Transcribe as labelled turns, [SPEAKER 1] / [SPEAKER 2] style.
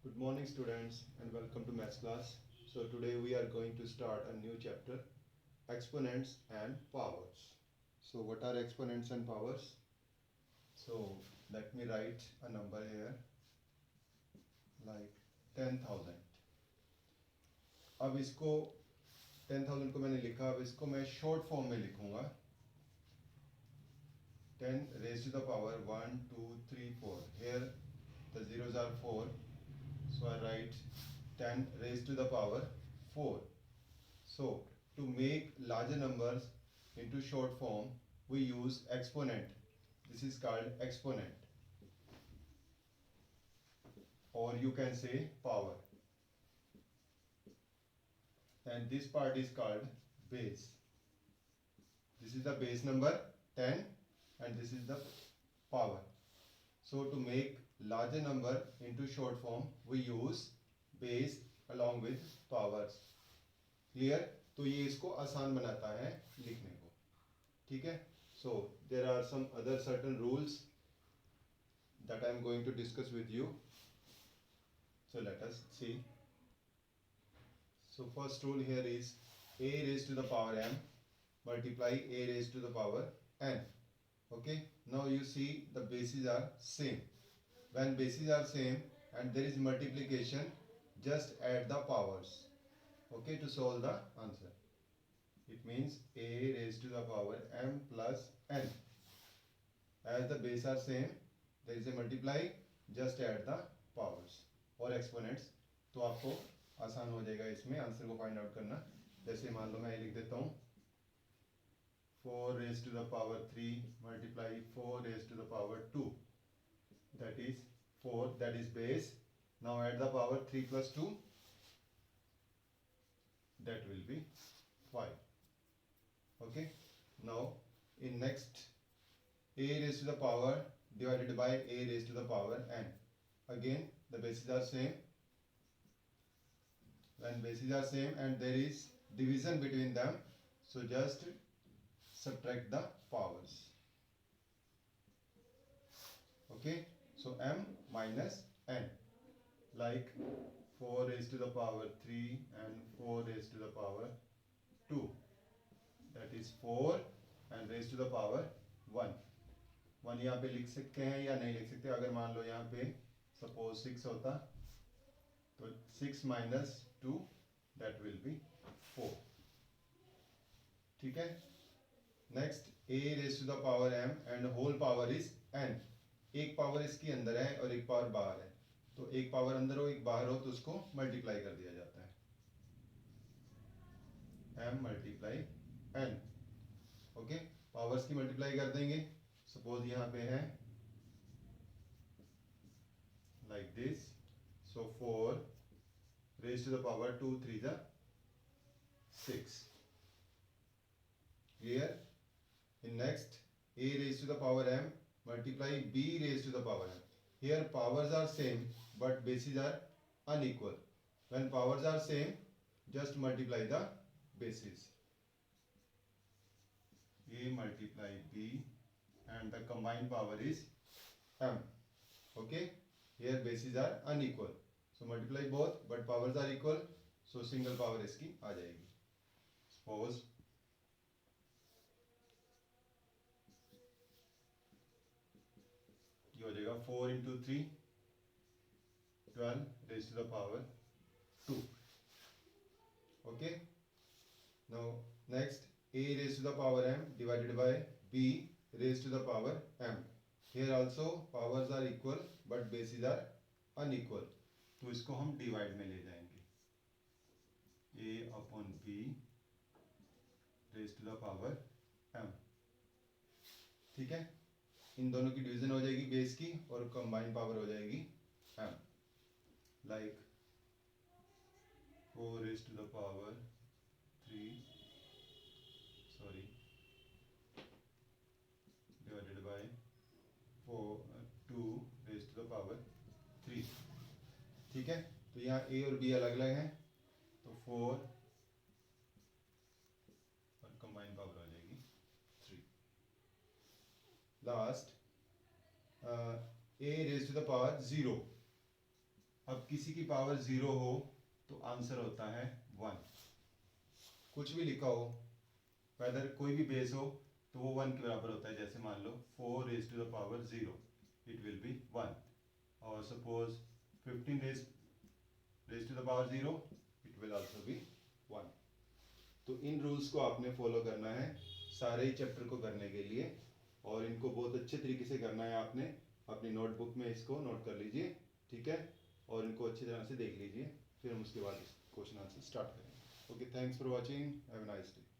[SPEAKER 1] Good morning students and welcome to maths class. So today we are going to start a new chapter, exponents and powers. So what are exponents and powers? So let me write a number here like 10,000. अब इसको 10,000 को मैंने लिखा, अब इसको मैं short form में लिखूंगा 10 raised to the power 1, 2, 3, 4. Here the zeros are 4. So I write 10 raised to the power 4. So to make larger numbers into short form, we use exponent. This is called exponent, or you can say power. And this part is called base. This is the base number 10 and this is the power. So to make larger number into short form, we use base along with powers. Clear? तो ये इसको आसान बनाता है लिखने को. ठीक है? So there are some other certain rules that I am going to discuss with you. So let us see. So first rule here is a raised to the power m multiply a raised to the power n. Okay? Now you see the bases are same. When bases are same and there is multiplication, just add the powers. Okay, to solve the answer. It means a raised to the power m plus n. As the base are same, there is a multiply, just add the powers or exponents. तो आपको आसान हो जाएगा इसमें answer को find out करना. जैसे मान लो मैं ये लिख देता हूँ 4 raised to the power 3 multiply 4 raised to the power 2. That is 4, that is base. Now add the power 3 plus 2. That will be 5. Okay. Now in next, a raised to the power divided by a raised to the power n. Again the bases are same. When bases are same and there is division between them, so just subtract the powers. Okay. So m minus n, like 4 raised to the power 3 and 4 raised to the power 2. That is 4 and raised to the power 1. 1 यहाँ पे लिख सकते हैं या नहीं लिख सकते. अगर मान लो यहाँ पे सपोज 6 होता तो 6 minus 2, that will be 4. ठीक है. Next, a raised to the power m and whole power is n. एक पावर इसके अंदर है और एक पावर बाहर है. तो एक पावर अंदर हो एक बाहर हो तो उसको मल्टीप्लाई कर दिया जाता है. m multiply n. Okay. Powers की मल्टीप्लाई कर देंगे. सपोज यहाँ पे है like this. So 4 raised to the power 2 3 the 6. Clear? In next, a raised to the power m multiply b raised to the power m. Here powers are same but bases are unequal. When powers are same, just multiply the bases. A multiply b and the combined power is m. Okay. Here bases are unequal, so multiply both but powers are equal, so single power इसकी आ जाएगी. Suppose ये हो जाएगा 4 into 3 12 raised to the power 2. Okay. Now next, a raised to the power m divided by b raised to the power m. Here also powers are equal but bases are unequal, तो इसको हम divide में ले जाएंगे. a upon b raised to the power m. ठीक है. इन दोनों की डिवीजन हो जाएगी बेस की और कंबाइन पावर हो जाएगी m. Like 4 raised to the power 3 divided by 2 raised to the power 3. ठीक है. तो यहाँ a और b अलग अलग हैं, तो 4 और कंबाइन पावर हो जाएगी 3. Last a raised to the power 0. अब किसी की पावर 0 हो तो आंसर होता है 1। कुछ भी लिखा हो, वेदर कोई भी बेस हो तो वो 1 के बराबर होता है। जैसे मान लो 4 raise to the power 0, it will be 1। और suppose 15 raise to the power 0, it will also be 1। तो इन रूल्स को आपने फॉलो करना है सारे ही चैप्टर को करने के लिए, और इनको बहुत अच्छे तरीके से करना है आपने। अपनी नोटबुक में इसको नोट कर लीजिए, ठीक है, और इनको अच्छी तरह से देख लीजिए। फिर हम उसके बाद क्वेश्चन आंसर स्टार्ट करेंगे। Okay, thanks for watching, have a nice day.